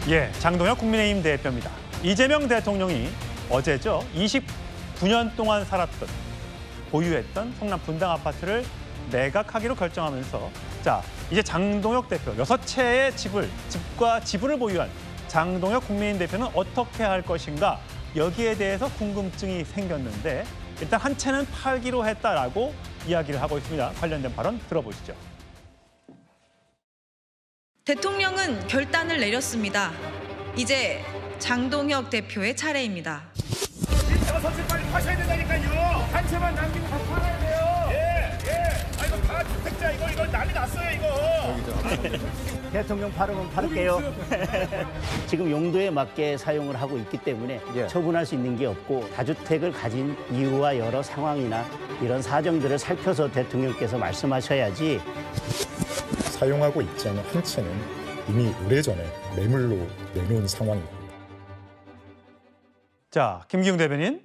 예, 장동혁 국민의힘 대표입니다. 이재명 대통령이 어제죠. 29년 동안 살았던, 보유했던 성남 분당 아파트를 매각하기로 결정하면서 자, 이제 장동혁 대표 6채의 집과 지분을 보유한 장동혁 국민의힘 대표는 어떻게 할 것인가 여기에 대해서 궁금증이 생겼는데 일단 한 채는 팔기로 했다라고 이야기를 하고 있습니다. 관련된 발언 들어보시죠. 대통령은 결단을 내렸습니다. 이제 장동혁 대표의 차례입니다. 이 6채 빨리 파셔야 된다니까요. 한 채만 남기고 다 팔아야 돼요. 예. 아, 이거 다 주택자 이거 난리 났어요, 이거. 대통령 발음은 바를게요. 지금 용도에 맞게 사용을 하고 있기 때문에 처분할 수 있는 게 없고 다주택을 가진 이유와 여러 상황이나 이런 사정들을 살펴서 대통령께서 말씀하셔야지. 사용하고 있지 않은 한 채는 이미 오래전에 매물로 내놓은 상황입니다. 자, 김기웅 대변인.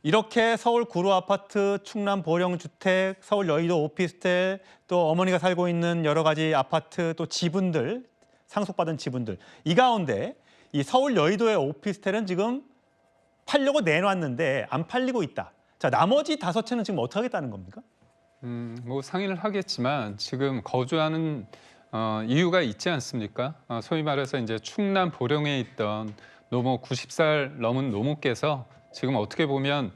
이렇게 서울 구로 아파트, 충남 보령주택, 서울 여의도 오피스텔, 또 어머니가 살고 있는 여러 가지 아파트, 또 지분들, 상속받은 지분들. 이 가운데 이 서울 여의도의 오피스텔은 지금 팔려고 내놨는데 안 팔리고 있다. 자, 나머지 5채는 지금 어떻게 하겠다는 겁니까? 뭐 상의를 하겠지만 지금 거주하는 이유가 있지 않습니까? 소위 말해서 이제 충남 보령에 있던 노모 90살 넘은 노모께서 지금 어떻게 보면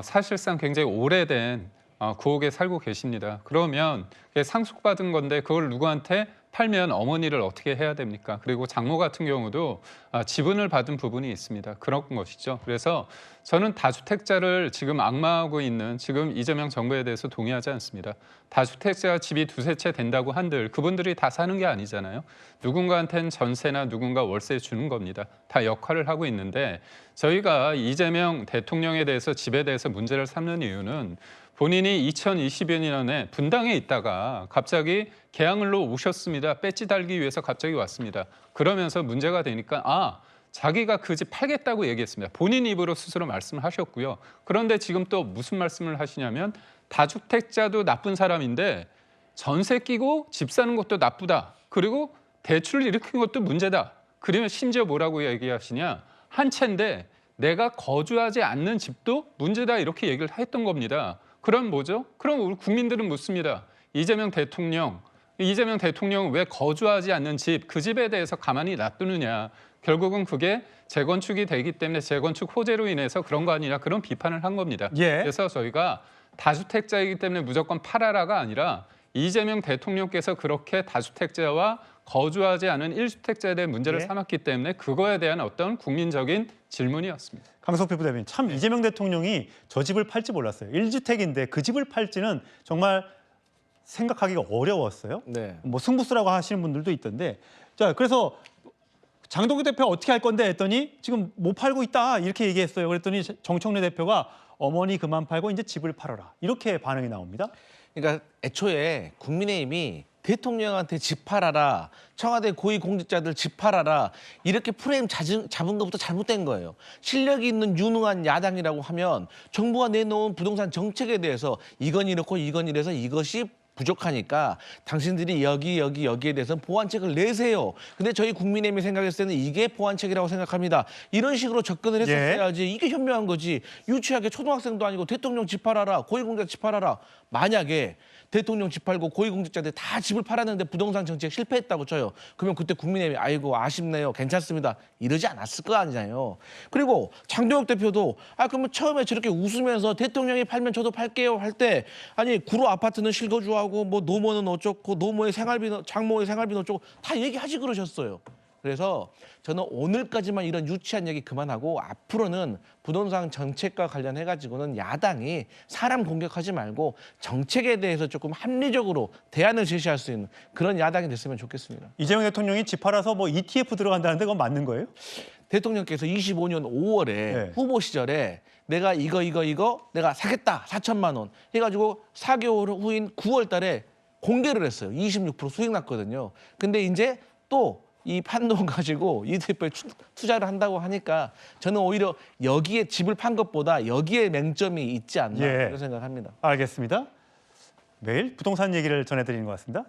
사실상 굉장히 오래된 구옥에 살고 계십니다. 그러면 상속받은 건데 그걸 누구한테 팔면 어머니를 어떻게 해야 됩니까? 그리고 장모 같은 경우도 지분을 받은 부분이 있습니다. 그런 것이죠. 그래서 저는 다주택자를 지금 악마하고 있는 지금 이재명 정부에 대해서 동의하지 않습니다. 다주택자 집이 2~3채 된다고 한들 그분들이 다 사는 게 아니잖아요. 누군가한테는 전세나 누군가 월세 주는 겁니다. 다 역할을 하고 있는데 저희가 이재명 대통령에 대해서 집에 대해서 문제를 삼는 이유는 본인이 2020년에 분당에 있다가 갑자기 계양을로 오셨습니다. 배지 달기 위해서 갑자기 왔습니다. 그러면서 문제가 되니까 자기가 그 집 팔겠다고 얘기했습니다. 본인 입으로 스스로 말씀을 하셨고요. 그런데 지금 또 무슨 말씀을 하시냐면 다주택자도 나쁜 사람인데 전세 끼고 집 사는 것도 나쁘다. 그리고 대출을 일으킨 것도 문제다. 그러면 심지어 뭐라고 얘기하시냐. 한 채인데 내가 거주하지 않는 집도 문제다 이렇게 얘기를 했던 겁니다. 그럼 뭐죠? 그럼 우리 국민들은 묻습니다. 이재명 대통령은 왜 거주하지 않는 집, 그 집에 대해서 가만히 놔두느냐. 결국은 그게 재건축이 되기 때문에 재건축 호재로 인해서 그런 거 아니냐 그런 비판을 한 겁니다. 그래서 저희가 다주택자이기 때문에 무조건 팔아라가 아니라 이재명 대통령께서 그렇게 다주택자와 거주하지 않은 1주택자에 대한 문제를 삼았기 때문에 그거에 대한 어떤 국민적인 질문이었습니다. 강석표 부대변인, 참 이재명 대통령이 저 집을 팔지 몰랐어요. 1주택인데 그 집을 팔지는 정말 생각하기가 어려웠어요. 뭐 승부수라고 하시는 분들도 있던데. 자, 그래서 장동혁 대표 어떻게 할 건데 했더니 지금 못 팔고 있다 이렇게 얘기했어요. 그랬더니 정청래 대표가 어머니 그만 팔고 이제 집을 팔아라 이렇게 반응이 나옵니다. 그러니까 애초에 국민의힘이 대통령한테 집 팔아라, 청와대 고위공직자들 집 팔아라 이렇게 프레임 잡은 것부터 잘못된 거예요. 실력이 있는 유능한 야당이라고 하면 정부가 내놓은 부동산 정책에 대해서 이건 이렇고 이건 이래서 이것이 부족하니까 당신들이 여기에 대해서는 보완책을 내세요. 근데 저희 국민의힘이 생각했을 때는 이게 보완책이라고 생각합니다. 이런 식으로 접근을 했었어야지. 이게 현명한 거지. 유치하게 초등학생도 아니고 대통령 집 팔아라, 고위공직자 집 팔아라. 만약에 대통령 집 팔고 고위공직자들 다 집을 팔았는데 부동산 정책 실패했다고 쳐요. 그러면 그때 국민의힘이 아이고 아쉽네요. 괜찮습니다. 이러지 않았을 거 아니잖아요. 그리고 장동혁 대표도 그러면 처음에 저렇게 웃으면서 대통령이 팔면 저도 팔게요 할 때 아니 구로 아파트는 실거주하고 뭐 노모는 어쩌고 노모의 생활비 장모의 생활비는 어쩌고 다 얘기하지 그러셨어요. 그래서 저는 오늘까지만 이런 유치한 얘기 그만하고 앞으로는 부동산 정책과 관련해가지고는 야당이 사람 공격하지 말고 정책에 대해서 조금 합리적으로 대안을 제시할 수 있는 그런 야당이 됐으면 좋겠습니다. 이재명 대통령이 집 팔아서 뭐 ETF 들어간다는데 그건 맞는 거예요? 대통령께서 25년 5월에 후보 시절에 내가 이거 내가 사겠다 4천만 원 해가지고 4개월 후인 9월 달에 공개를 했어요. 26% 수익 났거든요. 근데 이제 또 이 판돈 가지고 ETF에 투자를 한다고 하니까 저는 오히려 여기에 집을 판 것보다 여기에 맹점이 있지 않나 그런 생각을 합니다. 알겠습니다. 매일 부동산 얘기를 전해드리는 것 같습니다.